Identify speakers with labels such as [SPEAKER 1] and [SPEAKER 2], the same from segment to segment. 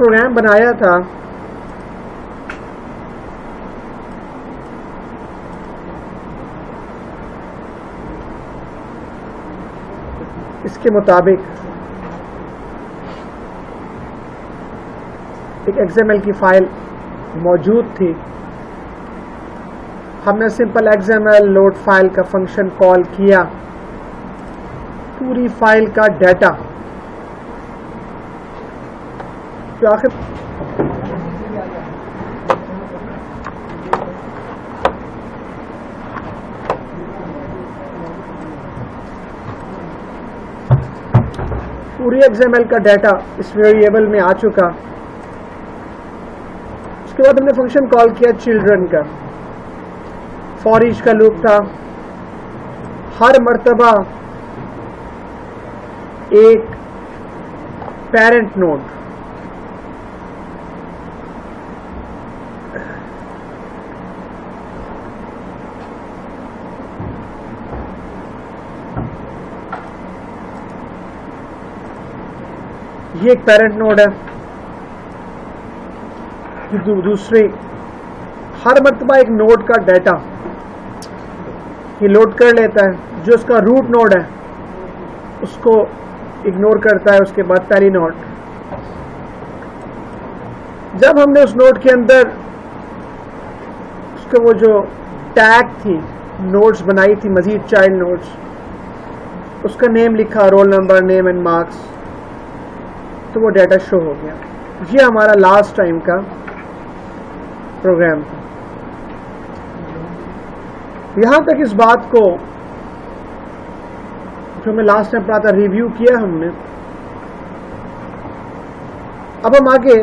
[SPEAKER 1] Programme बनाया था इसके मुताबिक एक XML की फाइल मौजूद थी। हमने सिंपल XML लोड फाइल का फंक्शन कॉल किया, पूरी फाइल का डाटा जो आखिर पूरी XML का डाटा इस वेरिएबल में आ चुका। उसके बाद हमने फंक्शन कॉल किया चिल्ड्रन का। फॉर ईच का लूप था, हर मर्तबा एक पेरेंट नोड ये एक पेरेंट नोड है, दूसरे हर मर्तबा एक नोड का डाटा ये लोड कर लेता है। जो उसका रूट नोड है उसको इग्नोर करता है। उसके बाद पहली नोड, जब हमने उस नोड के अंदर उसके वो जो टैग थी नोड्स बनाई थी, मजीद चाइल्ड नोड्स, उसका नेम लिखा, roll number, name and marks, तो वो डाटा शो हो गया। ये हमारा लास्ट टाइम का प्रोग्राम था। यहां तक इस बात को जो मैं लास्ट टाइम पढ़ा था रिव्यू किया हमने। अब हम आगे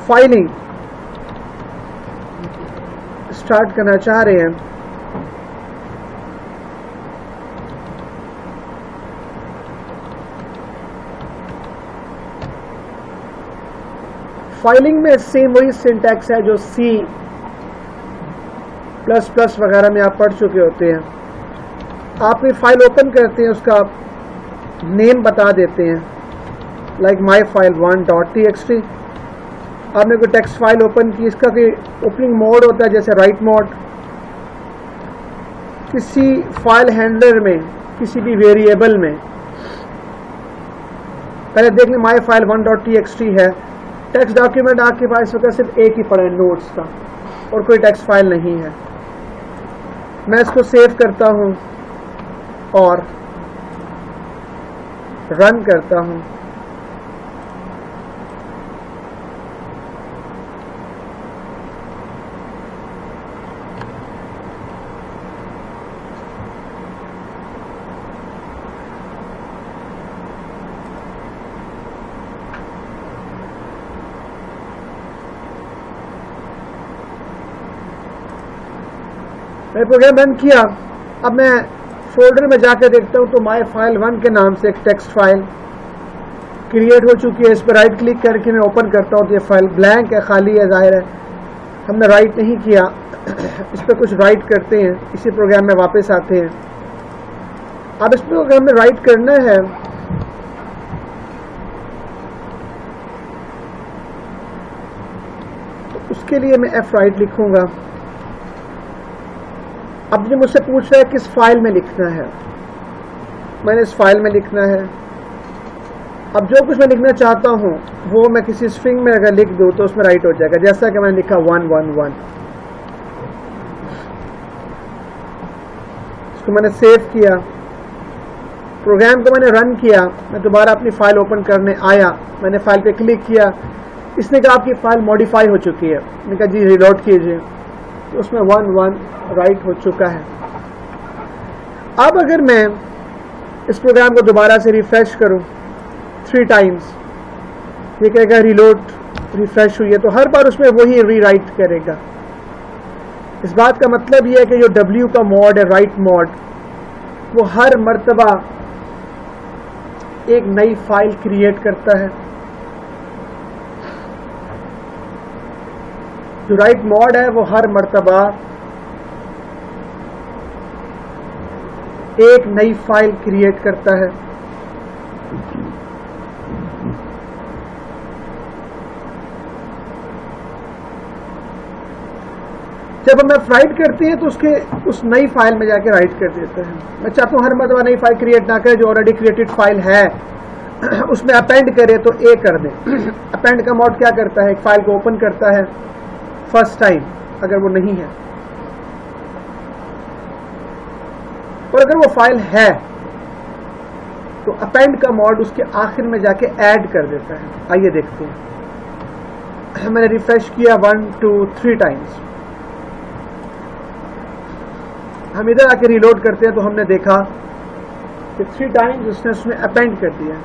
[SPEAKER 1] फाइलिंग स्टार्ट करना चाह रहे हैं। फाइलिंग में सेम वही सिंटैक्स है जो C++ वगैरह में आप पढ़ चुके होते हैं। आप कोई फाइल ओपन करते हैं, उसका नेम बता देते हैं, लाइक माई फाइल 1.txt। आपने कोई टेक्स्ट फाइल ओपन की, इसका कोई ओपनिंग मोड होता है जैसे राइट मोड। किसी फाइल हैंडलर में किसी भी वेरिएबल में पहले देख लें माई फाइल 1.txt है। टेक्स्ट डॉक्यूमेंट आपके पास वक्त सिर्फ एक ही पड़ा है नोट्स का, और कोई टेक्स्ट फाइल नहीं है। मैं इसको सेव करता हूं और रन करता हूं। मैंने प्रोग्राम रन किया। अब मैं फोल्डर में जाकर देखता हूं तो माई फाइल 1 के नाम से एक टेक्स्ट फाइल क्रिएट हो चुकी है। इस पर राइट क्लिक करके मैं ओपन करता हूं तो ये फाइल ब्लैंक है, खाली है, जाहिर है हमने राइट नहीं किया। इस पर कुछ राइट करते हैं, इसी प्रोग्राम में वापस आते हैं। अब इस प्रोग्राम में राइट करना है तो उसके लिए मैं F राइट लिखूंगा। अब जो मुझसे पूछ रहा है किस फाइल में लिखना है, मैंने इस फाइल में लिखना है। अब जो कुछ मैं लिखना चाहता हूं वो मैं किसी स्ट्रिंग में अगर लिख दूं तो उसमें राइट हो जाएगा, जैसा कि मैंने लिखा 111। इसको मैंने सेव किया, प्रोग्राम को मैंने रन किया। मैं दोबारा अपनी फाइल ओपन करने आया, मैंने फाइल पे क्लिक किया, इसने कहा आपकी फाइल मॉडिफाई हो चुकी है। मैंने कहा जी रिलोड कीजिए, तो उसमें 11 राइट हो चुका है। अब अगर मैं इस प्रोग्राम को दोबारा से रिफ्रेश करूं 3 टाइम्स, ये कहेगा रिलोड रिफ्रेश हुई है, तो हर बार उसमें वही रीराइट करेगा। इस बात का मतलब यह है कि जो W का मॉड है, राइट मॉड, वो हर मर्तबा एक नई फाइल क्रिएट करता है। जो राइट मॉड है वो हर मर्तबा एक नई फाइल क्रिएट करता है। जब हम राइट करते हैं तो उसके उस नई फाइल में जाके राइट कर देते हैं। मैं चाहता हूं हर मरतबा नई फाइल क्रिएट ना करे, जो ऑलरेडी क्रिएटेड फाइल है उसमें अपेंड करे तो ए कर दे। अपेंड का मोड क्या करता है, एक फाइल को ओपन करता है फर्स्ट टाइम अगर वो नहीं है, और अगर वो फाइल है तो अपेंड का मोड उसके आखिर में जाके ऐड कर देता है। आइए देखते हैं। मैंने रिफ्रेश किया 1 2 3 टाइम्स। हम इधर आके रीलोड करते हैं तो हमने देखा कि 3 टाइम्स उसने उसमें अपेंड कर दिया।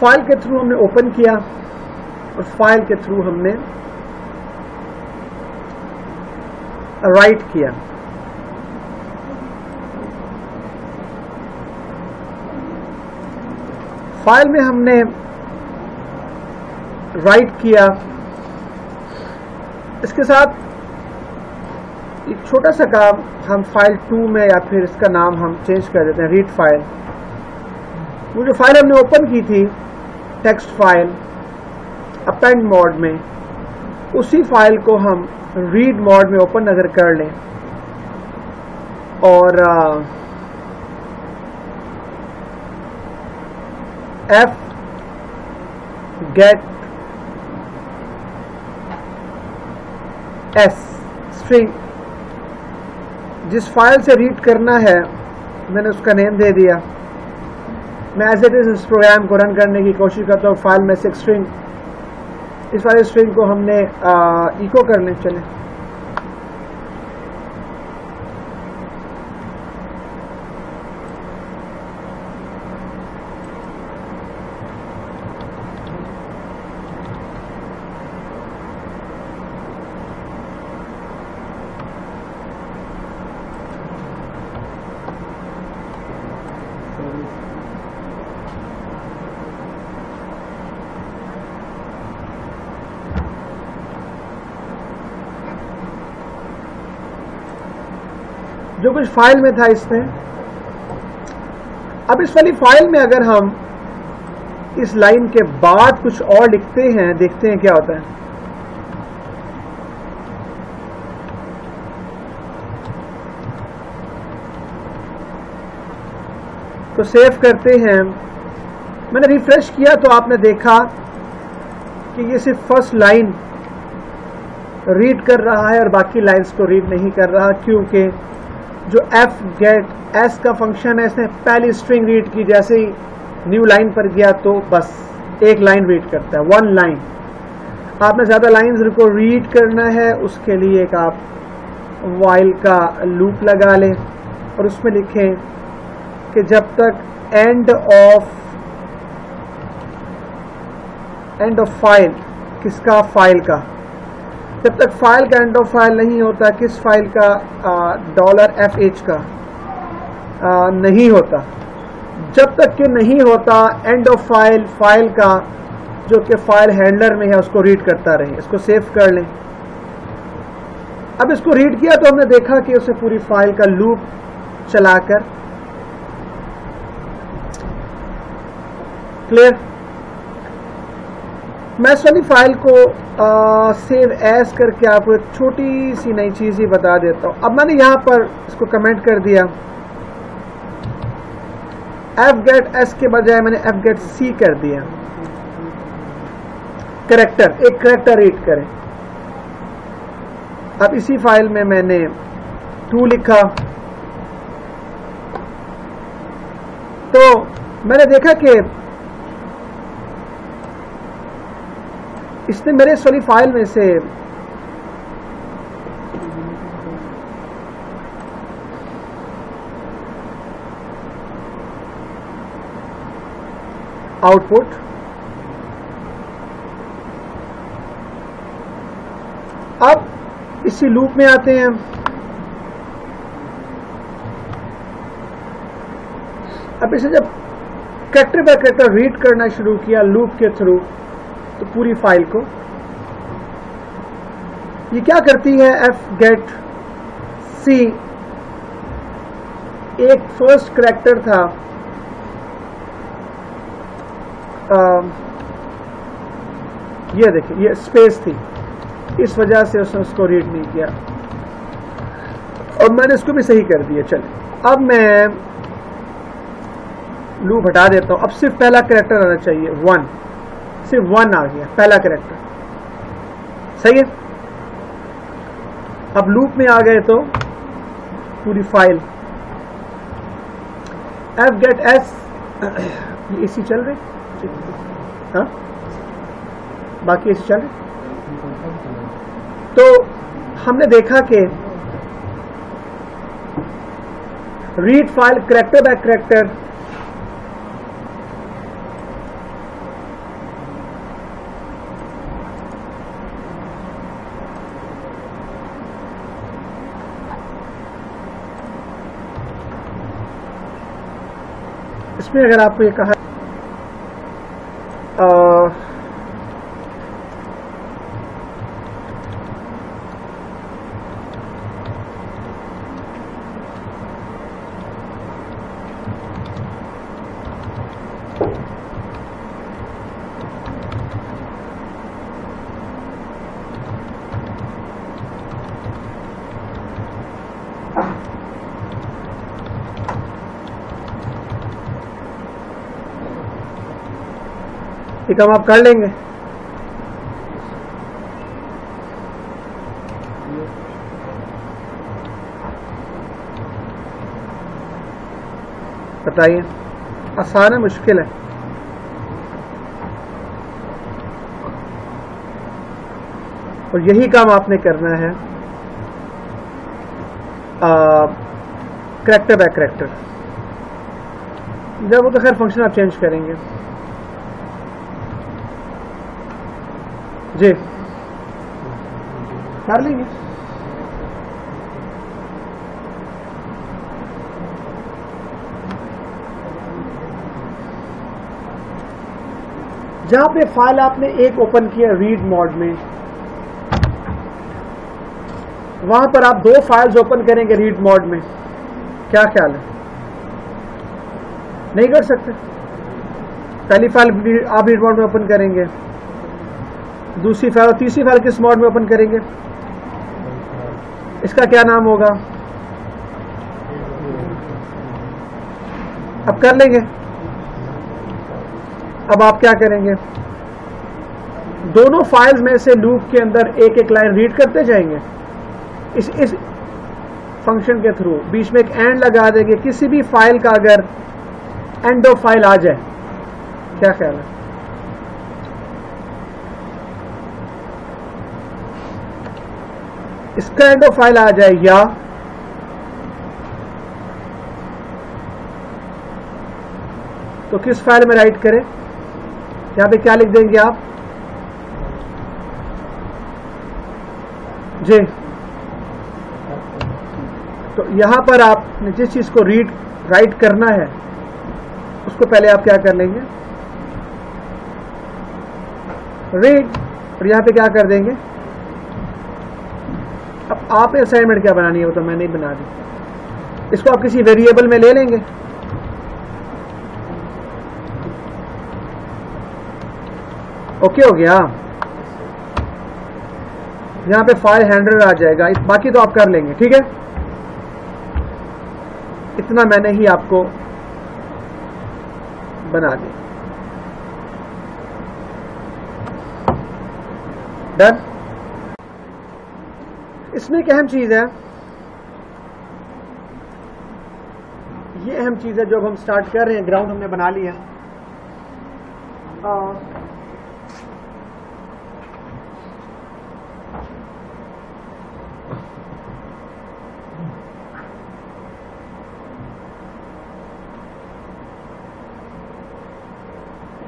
[SPEAKER 1] फाइल के थ्रू हमने ओपन किया और फाइल के थ्रू हमने राइट किया। फाइल में हमने राइट किया। इसके साथ एक छोटा सा काम हम फाइल 2 में, या फिर इसका नाम हम चेंज कर देते हैं रीड फाइल। वो जो फाइल हमने ओपन की थी टेक्स्ट फाइल अपेंड मोड में, उसी फाइल को हम रीड मोड में ओपन अगर कर लें और एफ गेट एस स्ट्रिंग, जिस फाइल से रीड करना है मैंने उसका नेम दे दिया। मैं एज इट इज इस प्रोग्राम को रन करने की कोशिश करता हूँ। फाइल में से एक स्ट्रिंग, इस वाले स्ट्रिंग को हमने इको कर लें। चलें, जो कुछ फाइल में था इसमें। अब इस वाली फाइल में अगर हम इस लाइन के बाद कुछ और लिखते हैं, देखते हैं क्या होता है। तो सेव करते हैं। मैंने रिफ्रेश किया तो आपने देखा कि ये सिर्फ फर्स्ट लाइन रीड कर रहा है और बाकी लाइंस को रीड नहीं कर रहा, क्योंकि जो एफ गेट एस का फंक्शन है इसने पहली स्ट्रिंग रीड की, जैसे ही न्यू लाइन पर गया तो बस एक लाइन रीड करता है, 1 लाइन। आपने ज्यादा लाइंस को रीड करना है, उसके लिए एक आप व्हाइल का लूप लगा लें और उसमें लिखें कि जब तक एंड ऑफ फाइल, किसका, फाइल का, जब तक फाइल का एंड ऑफ फाइल नहीं होता, किस फाइल का, $fh का नहीं होता, जब तक कि नहीं होता एंड ऑफ फाइल, फाइल का जो कि फाइल हैंडलर में है उसको रीड करता रहे। इसको सेव कर लें। अब इसको रीड किया तो हमने देखा कि उसे पूरी फाइल का लूप चलाकर, क्लियर। मैं इस वाली फाइल को सेव एज करके आपको एक छोटी सी नई चीज ही बता देता हूं। अब मैंने यहां पर इसको कमेंट कर दिया, एफ गेट एस के बजाय मैंने एफ गेट सी कर दिया। कैरेक्टर, एक कैरेक्टर रीड करें। अब इसी फाइल में मैंने 2 लिखा तो मैंने देखा कि इसने मेरे इस वाली फाइल में से आउटपुट, अब इसी लूप में आते हैं। अब इसे जब कैरेक्टर बाय कैरेक्टर रीड करना शुरू किया लूप के थ्रू, तो पूरी फाइल को ये क्या करती है एफ गेट सी, एक फर्स्ट करैक्टर था ये देखिए ये स्पेस थी, इस वजह से उसने उसको रीड नहीं किया और मैंने इसको भी सही कर दिया। चले अब मैं लूप हटा देता हूं, अब सिर्फ पहला करैक्टर आना चाहिए 1, सिर्फ 1 आ गया पहला करैक्टर, सही है। अब लूप में आ गए तो पूरी फाइल एफ गेट एस, ये एसी चल रही, हाँ बाकी एसी चल रही। तो हमने देखा कि read file character by character इसमें अगर आपको ये कहा ये काम आप कर लेंगे। बताइए आसान है मुश्किल है? और यही काम आपने करना है करैक्टर बाय करैक्टर। जब वो तो खैर फंक्शन आप चेंज करेंगे जी, कर लेंगे। जहां पे फाइल आपने एक ओपन किया रीड मोड में, वहां पर आप 2 फाइल्स ओपन करेंगे रीड मोड में, क्या ख्याल है? नहीं कर सकते। पहली फाइल आप रीड मोड में ओपन करेंगे, दूसरी फाइल और तीसरी फाइल किस मोड में ओपन करेंगे? इसका क्या नाम होगा? अब कर लेंगे। अब आप क्या करेंगे? दोनों फाइल्स में से लूप के अंदर एक एक लाइन रीड करते जाएंगे इस फंक्शन के थ्रू। बीच में एक एंड लगा देंगे, किसी भी फाइल का अगर एंड ऑफ फाइल आ जाए, क्या ख्याल है? इसका एंड ऑफ फाइल आ जाए या तो किस फाइल में राइट करें? यहां पे क्या लिख देंगे आप? जी, तो यहां पर आपने जिस चीज को राइट करना है उसको पहले आप क्या कर लेंगे? रीड, और यहां पे क्या कर देंगे? अब आपने असाइनमेंट क्या बनानी है वो तो मैंने ही बना दी। इसको आप किसी वेरिएबल में ले लेंगे, ओके हो गया। यहां पे फाइल हैंडलर आ जाएगा, बाकी तो आप कर लेंगे, ठीक है। इतना मैंने ही आपको बना दिया। डन। इसमें एक अहम चीज है, ये अहम चीज है जो अब हम स्टार्ट कर रहे हैं। ग्राउंड हमने बना लिया।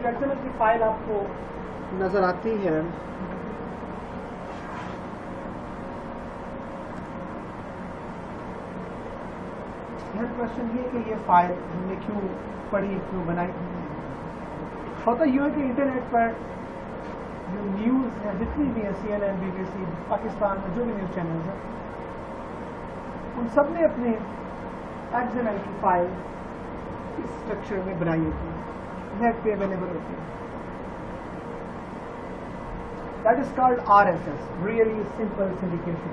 [SPEAKER 1] एक्सएमएल की फाइल आपको नजर आती है। क्वेश्चन ये कि ये फाइल हमने क्यों पढ़ी, क्यों बनाई। होता यूं है कि इंटरनेट पर जो न्यूज़ हैं, जितनी भी हैं CNN, BBC, पाकिस्तान में जो भी न्यूज़ चैनल्स हैं, उन सब ने अपने XML की फाइल इस स्ट्रक्चर में बनाई होती है, नेट पे अवेलेबल होती है। That is called RSS, really simple syndication.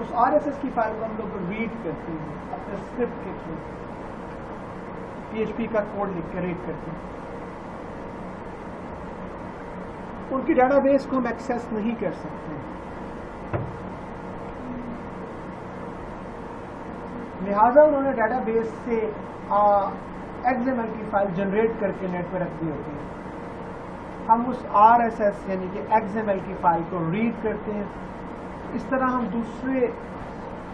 [SPEAKER 1] उस RSS की फाइल को हम लोग रीड करते हैं अपने स्क्रिप्ट के थ्रू, PHP का कोड लिख कर रीड करते हैं। उनकी डेटाबेस को हम एक्सेस नहीं कर सकते, लिहाजा उन्होंने डेटाबेस से XML की फाइल जनरेट करके नेट पर रख दी होती है। हम उस RSS यानी कि XML की फाइल को रीड करते हैं। इस तरह हम दूसरे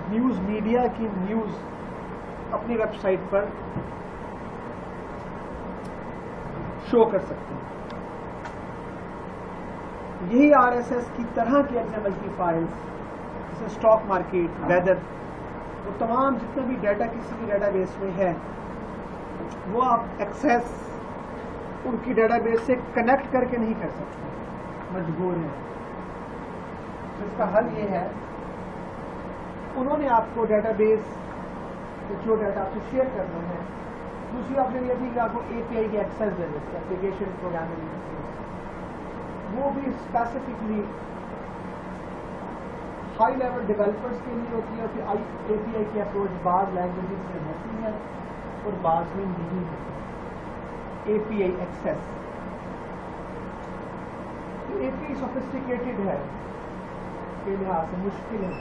[SPEAKER 1] न्यूज़ मीडिया की न्यूज़ अपनी वेबसाइट पर शो कर सकते हैं। यही RSS की तरह की XML की फाइल्स, जैसे स्टॉक मार्केट, वेदर, वो तमाम जितना भी डाटा किसी भी डेटाबेस में है, वो आप एक्सेस उनकी डेटाबेस से कनेक्ट करके नहीं कर सकते, मजबूर हैं। इसका हल ये है, उन्होंने आपको डेटाबेस जो डाटा आपसे शेयर करना है, दूसरी ऑप्शन ये थी कि आपको API की एक्सेस दे देते, एप्लीकेशन प्रोग्रामिंग, वो भी स्पेसिफिकली हाई लेवल डेवलपर्स के लिए होती है। फिर API की अप्रोच बाज लैंग्वेजेस में होती है और बाज में नहीं होती। API एक्सेस, तो API सोफिस्टिकेटेड है के लिहाज से मुश्किल है,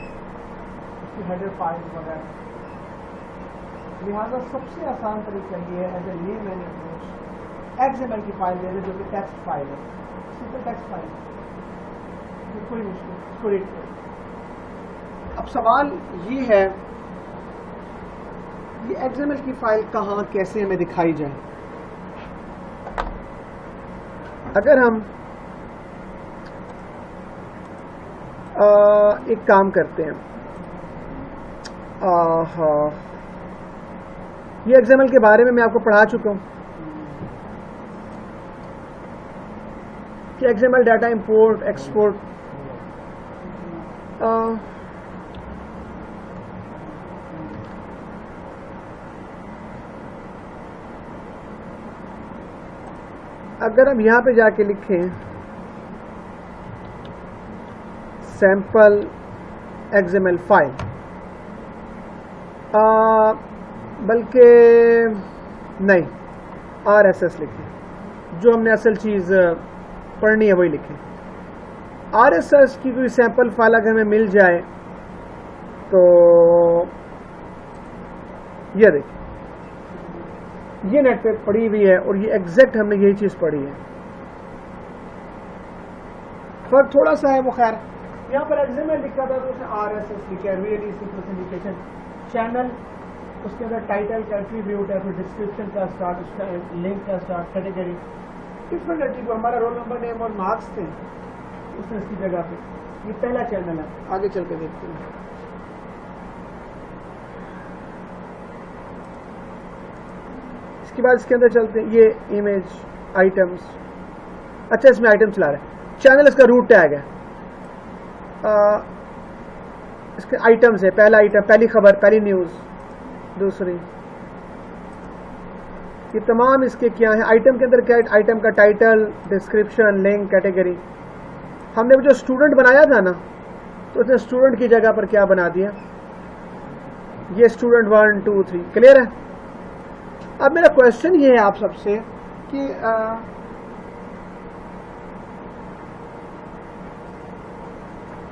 [SPEAKER 1] उसकी हेडर फाइल वगैरह, लिहाजा सबसे आसान तरीका ये है as a layman approach XML की फाइल दे दे जो कि टेक्स्ट फाइल है, सिंपल टेक्स्ट फाइल, कोई मुश्किल, इसको रीड करो। अब सवाल ये है, ये XML की फाइल कहाँ कैसे हमें दिखाई जाए। अगर हम एक काम करते हैं, ये XML के बारे में मैं आपको पढ़ा चुका हूँ कि XML डाटा इंपोर्ट एक्सपोर्ट, अगर हम यहां पे जाके लिखें सैंपल XML फाइल, बल्कि नहीं RSS लिखें, जो हमने असल चीज़ पढ़नी है वही लिखें। RSS की कोई सैंपल फाइल अगर हमें मिल जाए तो ये देखिए, ये नेट पे पड़ी हुई है और ये एग्जैक्ट हमने यही चीज़ पढ़ी है। फर्क थोड़ा सा है, वो खैर यहाँ पर XML लिखा था तो उसने RSS लिखा है, रियली सिंपल सिंडिकेशन चैनल, उसके अंदर टाइटल का एट्रीब्यूट है, फिर डिस्क्रिप्शन का स्टार्ट, उसका लिंक का स्टार्ट, कैटेगरी, डिफरेंट एट्रीब्यूट, हमारा रोल नंबर, नेम और मार्क्स थे उसने इसकी जगह पे। ये पहला चैनल है, आगे चल के देखते हैं। इसके बाद इसके अंदर चलते हैं, ये इमेज आइटम्स, अच्छा इसमें आइटम्स ला रहे हैं, चैनल इसका रूट टैग है, इसके आइटम्स है, पहला आइटम, पहली खबर, पहली न्यूज़, दूसरी, ये तमाम इसके क्या है। आइटम के अंदर क्या है, आइटम का टाइटल, डिस्क्रिप्शन, लिंक, कैटेगरी। हमने वो जो स्टूडेंट बनाया था ना, तो उसने स्टूडेंट की जगह पर क्या बना दिया, ये स्टूडेंट 1 2 3, क्लियर है। अब मेरा क्वेश्चन ये है आप सबसे कि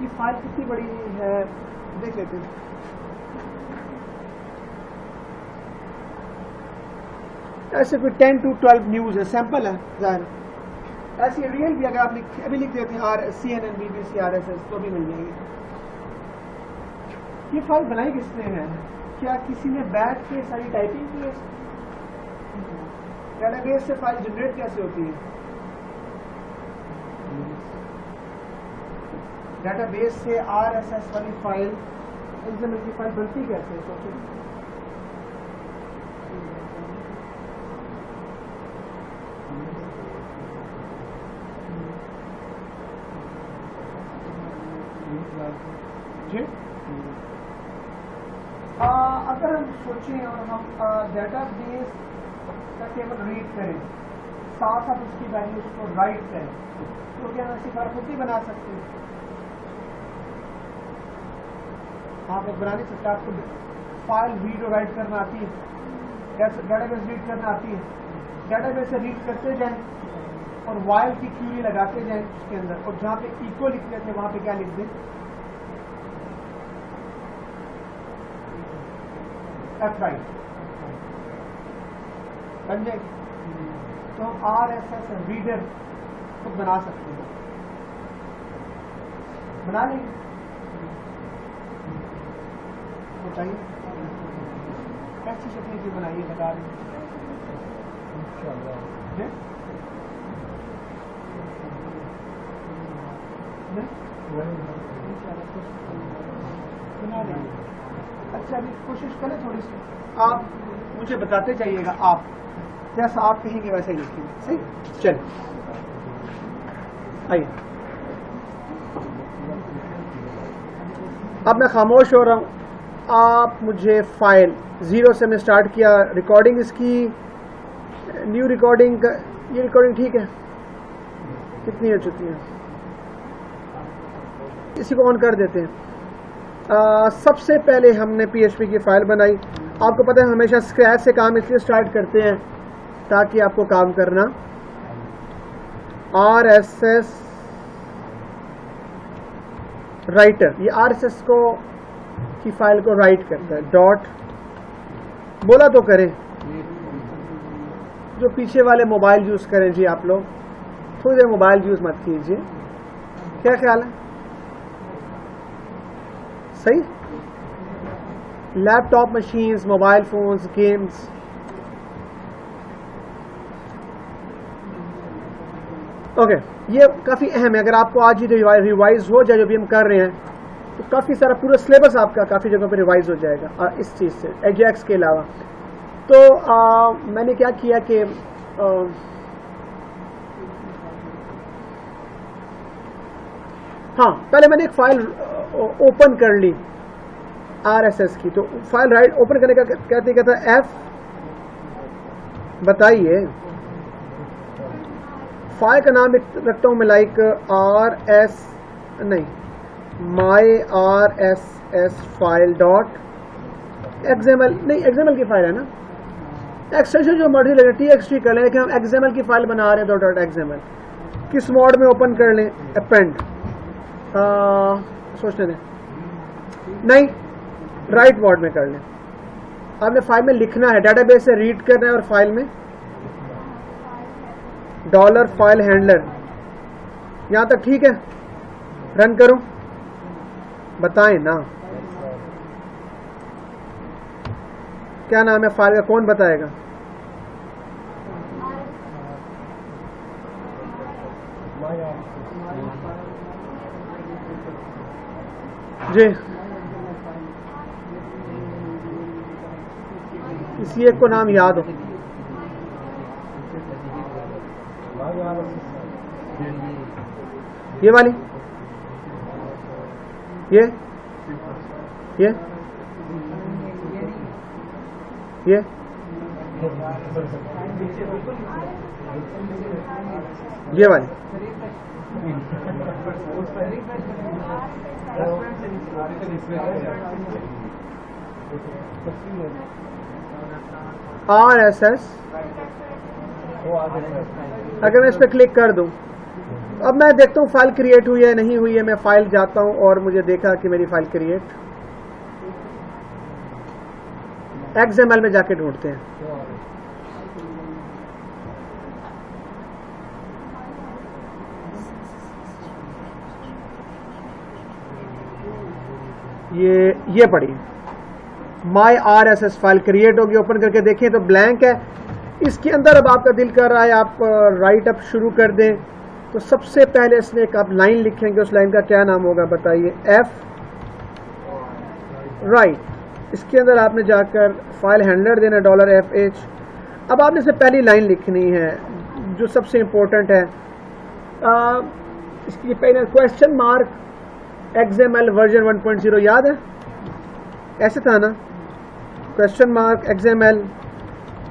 [SPEAKER 1] ये फाइल कितनी बड़ी है, देख लेते हैं। ऐसे कोई 10 to 12 न्यूज़ है, सैंपल है ज़ाहिर। ऐसी रियल भी अगर आप अभी लिख देते हैं CNN, BBC, RSS तो भी मिल जाएगी। ये फाइल बनाई किसने है, क्या किसी ने बैठ के सारी टाइपिंग की है? डेटाबेस से फाइल जनरेट कैसे होती है, डेटाबेस से RSS वाली फाइल, XML की फाइल बनती कैसे है, सोचो। जी अगर हम सोचें और हम डेटाबेस का केवल रीड करें, साथ साथ उसकी वैल्यूज को राइट करें, तो क्या हम ऐसी फाइल खुद ही बना सकते हैं? आप लोग बना नहीं सकते। आपको फाइल रीड और राइट करना आती है, डेटाबेस रीड करना आती है, डेटाबेस से रीड करते जाएं और वाइल की क्यूरी लगाते जाएं उसके अंदर, और जहाँ पे इको लिखते थे वहाँ पे क्या लिख दें? एफ राइट बन जाएगी। तो हम RSS रीडर खुद बना सकते हैं, बना लेंगे। वो चाहिए कैसी शक्ल की बनाइए बता रहे बना लेंगे। अच्छा अभी कोशिश करें थोड़ी सी, आप मुझे बताते जाइएगा, आप जैसा आप कहेंगे वैसे ही लिखेंगे। सही, चलिए आइए। अब मैं खामोश हो रहा हूँ, आप मुझे फाइल 0 से मैं स्टार्ट किया, रिकॉर्डिंग इसकी न्यू रिकॉर्डिंग का, ये रिकॉर्डिंग ठीक है, कितनी हो चुकी है, इसी को ऑन कर देते हैं। सबसे पहले हमने PHP की फाइल बनाई। आपको पता है हमेशा स्क्रैच से काम इसलिए स्टार्ट करते हैं ताकि आपको काम करना RSS राइटर, ये RSS को की फाइल को राइट करता है। डॉट बोला तो करें, जो पीछे वाले मोबाइल यूज करें जी, आप लोग थोड़ी देर मोबाइल यूज मत कीजिए, क्या ख्याल है? सही, laptop machines, mobile phones, games. Okay, ये काफी अहम है। अगर आपको आज ही रिवाइज हो जाए जो भी हम कर रहे हैं, तो काफी सारा पूरा सिलेबस आपका काफी जगह पर रिवाइज हो जाएगा इस चीज से, एजेक्स के अलावा। तो मैंने क्या किया कि हाँ, पहले मैंने एक फाइल ओपन कर ली RSS की। तो फाइल राइट ओपन करने का कहता है F, बताइए फाइल का नाम रखता हूं मैं, लाइक RS नहीं, my RSS file dot XML, नहीं XML की फाइल है ना, एक्सटेंशन जो मर्जी लगे TXT कर लें, लेकिन हम XML की फाइल बना रहे हैं तो डॉट XML। किस मोड में ओपन कर लें? अपेंड, सोचने दें, नहीं राइट मोड में कर लें। आपने फाइल में लिखना है, डेटाबेस से रीड करना है, और फाइल में डॉलर फाइल हैंडलर, यहां तक ठीक है? रन करूं, बताएं ना क्या नाम है फाइल का, कौन बताएगा? जी, किसी एक को नाम याद हो? ये वाली, ये वाली, RSS। अगर मैं इस पर क्लिक कर दूं, अब मैं देखता हूं फाइल क्रिएट हुई है नहीं हुई है। मैं फाइल जाता हूं और मुझे देखा कि मेरी फाइल क्रिएट, XML में जाके ढूंढते हैं। ये पढ़िए, माई RSS फाइल क्रिएट होगी। ओपन करके देखें तो ब्लैंक है। इसके अंदर अब आपका दिल कर रहा है आप राइट अप शुरू कर दें, तो सबसे पहले इसमें एक आप लाइन लिखेंगे, उस लाइन का क्या नाम होगा बताइए? F right. इसके अंदर आपने जाकर फाइल हैंडलर देना $FH। अब आपने इसमें पहली लाइन लिखनी है जो सबसे इंपॉर्टेंट है। इसकी पहले क्वेश्चन मार्क XML वर्जन 1.0 याद है, ऐसे था ना, क्वेश्चन मार्क XML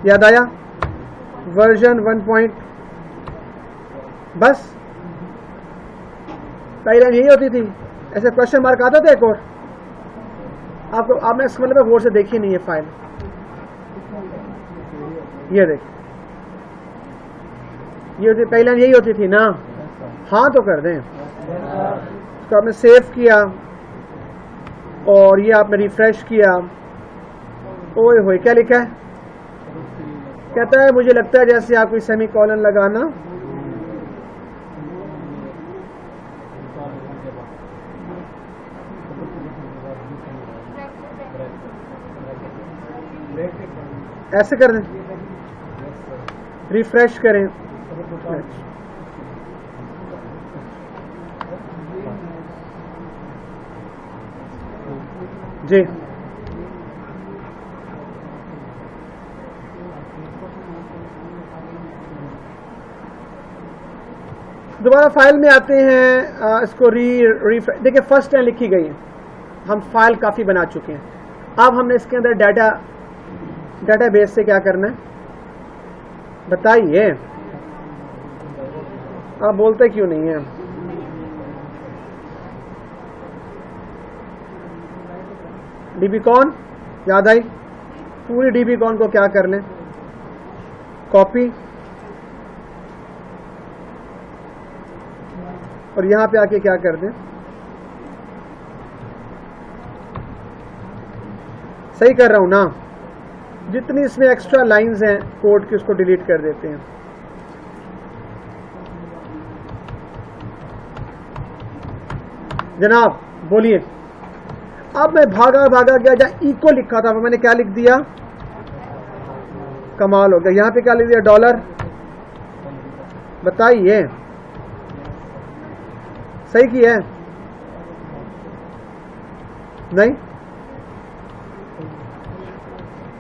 [SPEAKER 1] याद आया, वर्जन 1. बस पहली लाइन यही होती थी, ऐसे क्वेश्चन मार्क आता था एक और आपको, आपने इस मतलब गौर से देखी नहीं है फाइल, ये देख, ये होती पहली लाइन यही होती थी ना, हाँ तो कर दें, तो आपने सेव किया और ये आपने रिफ्रेश किया, ओए होए क्या लिखा है, कहता है मुझे लगता है जैसे आप कोई सेमी कॉलन लगाना, ऐसे कर दें, रिफ्रेश करें, जी दोबारा फाइल में आते हैं, इसको देखिए फर्स्ट लाइन लिखी गई है, हम फाइल काफी बना चुके हैं, अब हमने इसके अंदर डाटाबेस से क्या करना है बताइए, आप बोलते क्यों नहीं है, DBCon याद आई, पूरी DBCon को क्या कर लें, कॉपी और यहां पे आके क्या कर दें, सही कर रहा हूं ना, जितनी इसमें एक्स्ट्रा लाइंस हैं कोड की उसको डिलीट कर देते हैं। जनाब बोलिए, अब मैं भागा गया, जहां इको लिखा था मैंने क्या लिख दिया, कमाल हो गया, यहां पे क्या लिख दिया, डॉलर, बताइए सही किया है नहीं,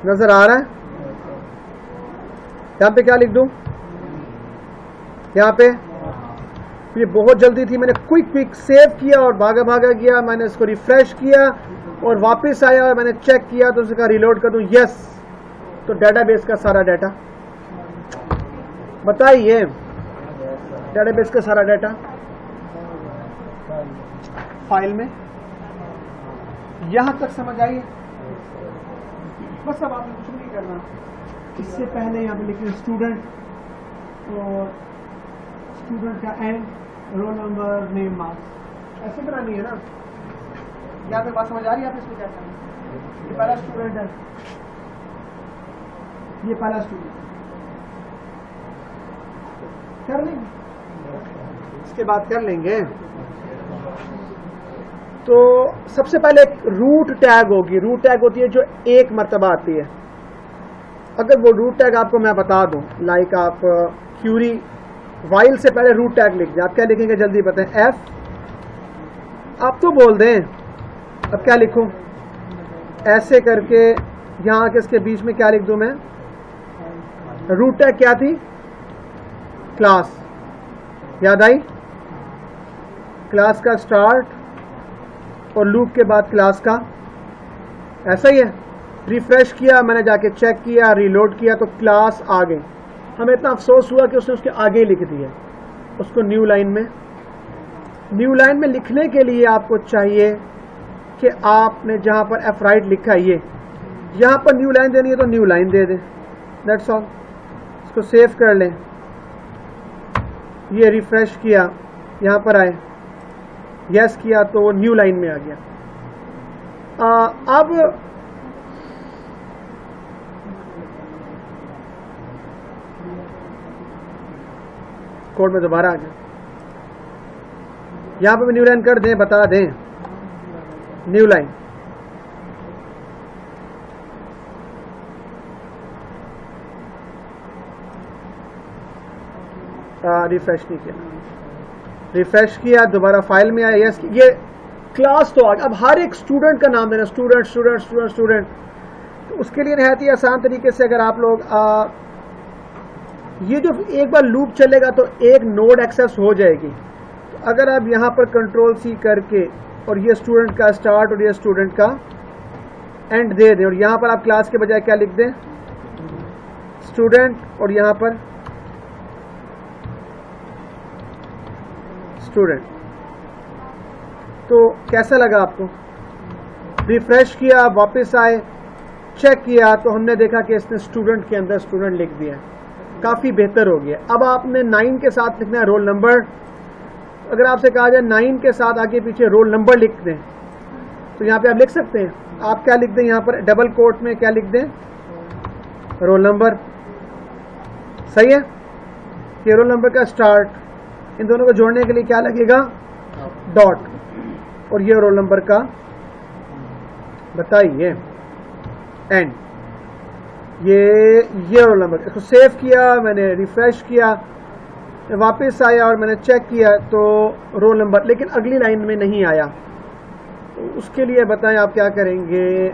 [SPEAKER 1] नजर आ रहा है, यहां पे क्या लिख दूं, यहां पे ये बहुत जल्दी थी, मैंने क्विक सेव किया और भागा गया, मैंने इसको रिफ्रेश किया और वापस आया और मैंने चेक किया तो उसका रिलोड कर दूं, यस, तो डेटाबेस का सारा डाटा, बताइए डेटाबेस का सारा डाटा फाइल में, यहां तक समझ आइए, बस अब आपने कुछ नहीं करना, इससे पहले यहाँ पे लिखिए स्टूडेंट और स्टूडेंट का and, roll number, name, marks, ऐसे बनानी है ना, यहाँ पे बात समझ आ रही है, आप इसमें क्या करना, ये पहला स्टूडेंट है, ये पहला स्टूडेंट कर लेंगे, इसके बाद कर लेंगे। तो सबसे पहले एक रूट टैग होगी, रूट टैग होती है जो एक मर्तबा आती है, अगर वो रूट टैग आपको मैं बता दूं, लाइक आप क्यूरी वाइल से पहले रूट टैग लिख दें, आप क्या लिखेंगे जल्दी बताएं, एफ, आप तो बोल दें, अब क्या लिखूं, ऐसे करके यहां के इसके बीच में क्या लिख दूं मैं, रूट टैग क्या थी, क्लास, याद आई, क्लास का स्टार्ट और लूप के बाद क्लास का, ऐसा ही है, रिफ्रेश किया, मैंने जाके चेक किया, रीलोड किया तो क्लास आ गई, हमें इतना अफसोस हुआ कि उसने उसके आगे लिख दिया, उसको न्यू लाइन में लिखने के लिए आपको चाहिए कि आपने जहां पर एफ राइट लिखा है, ये यहां पर न्यू लाइन देनी है तो न्यू लाइन दे दें, दैट्स ऑल, इसको सेव कर लें, ये रिफ्रेश किया, यहां पर आए, यस किया तो न्यू लाइन में आ गया। अब कोड में दोबारा आ जाए, यहां पर भी न्यू लाइन कर दें, बता दें न्यू लाइन, रिफ्रेश नहीं किया, रिफ्रेश किया, दोबारा फाइल में आया, यस, ये क्लास तो आ गया। अब हर एक स्टूडेंट का नाम देना, स्टूडेंट स्टूडेंट स्टूडेंट स्टूडेंट, तो उसके लिए निहायत ही आसान तरीके से अगर आप लोग ये जो एक बार लूप चलेगा तो एक नोड एक्सेस हो जाएगी, तो अगर आप यहां पर कंट्रोल सी करके और ये स्टूडेंट का स्टार्ट और ये स्टूडेंट का एंड दे दें, और यहाँ पर आप क्लास के बजाय क्या लिख दें, स्टूडेंट, और यहाँ पर स्टूडेंट। तो कैसा लगा आपको? रिफ्रेश किया, वापस आए, चेक किया तो हमने देखा कि इसने स्टूडेंट के अंदर स्टूडेंट लिख दिया, काफ़ी बेहतर हो गया। अब आपने 9 के साथ लिखना है रोल नंबर। अगर आपसे कहा जाए 9 के साथ आगे पीछे रोल नंबर लिख दें तो यहाँ पे आप लिख सकते हैं। आप क्या लिख दें, यहाँ पर डबल कोट में क्या लिख दें, रोल नंबर। सही है? ये रोल नंबर का स्टार्ट, इन दोनों को जोड़ने के लिए क्या लगेगा, डॉट, और ये रोल नंबर का बताइए एंड, ये रोल नंबर। इसको सेव किया मैंने, रिफ्रेश किया, वापस आया और मैंने चेक किया तो रोल नंबर, लेकिन अगली लाइन में नहीं आया। तो उसके लिए बताएं आप क्या करेंगे।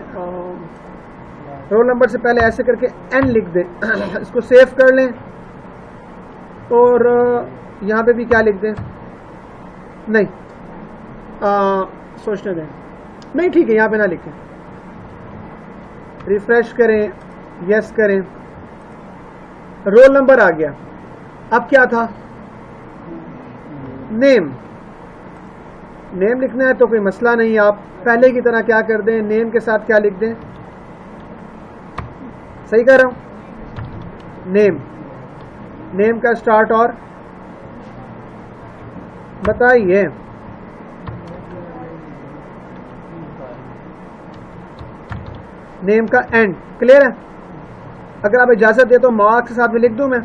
[SPEAKER 1] रोल नंबर से पहले ऐसे करके एन लिख दें इसको सेव कर लें और यहाँ पे भी क्या लिख दें, नहीं सोचने दें, नहीं ठीक है, यहाँ पे ना लिखें, रिफ्रेश करें, यस करें, रोल नंबर आ गया। अब क्या था, नेम। नेम लिखना है तो कोई मसला नहीं, आप पहले की तरह क्या कर दें, नेम के साथ क्या लिख दें, सही कर रहा हूं, नेम, नेम का स्टार्ट और बताइए, नेम का एंड। क्लियर है? अगर आप इजाजत दे तो मार्क्स के साथ में लिख दूं मैं,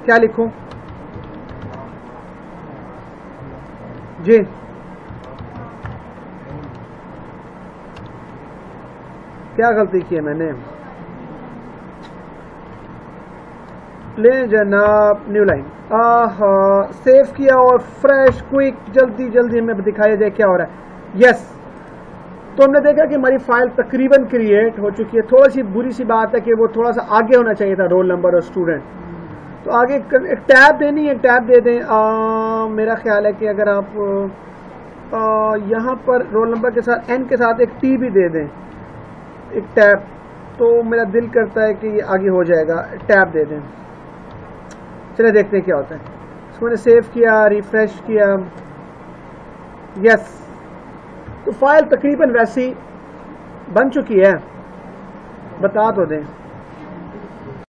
[SPEAKER 1] क्या लिखूं जी, क्या गलती की है मैंने, ले जनाब, न्यू लाइन, सेव किया और फ्रेश क्विक, जल्दी जल्दी हमें दिखाया जाए क्या हो रहा है। यस, तो हमने देखा कि हमारी फाइल तकरीबन क्रिएट हो चुकी है। थोड़ी सी बुरी सी बात है कि वो थोड़ा सा आगे होना चाहिए था, रोल नंबर और स्टूडेंट। तो आगे एक टैब देनी है, टैब दे दें। मेरा ख्याल है कि अगर आप यहाँ पर रोल नंबर के साथ एन के साथ एक टी भी दे दें, एक टैब, तो मेरा दिल करता है कि ये आगे हो जाएगा। टैब दे दें, चलिए देखते हैं क्या होता है। इसको मैंने सेव किया, रिफ्रेश किया, यस, तो फाइल तकरीबन वैसी बन चुकी है। बता तो दें।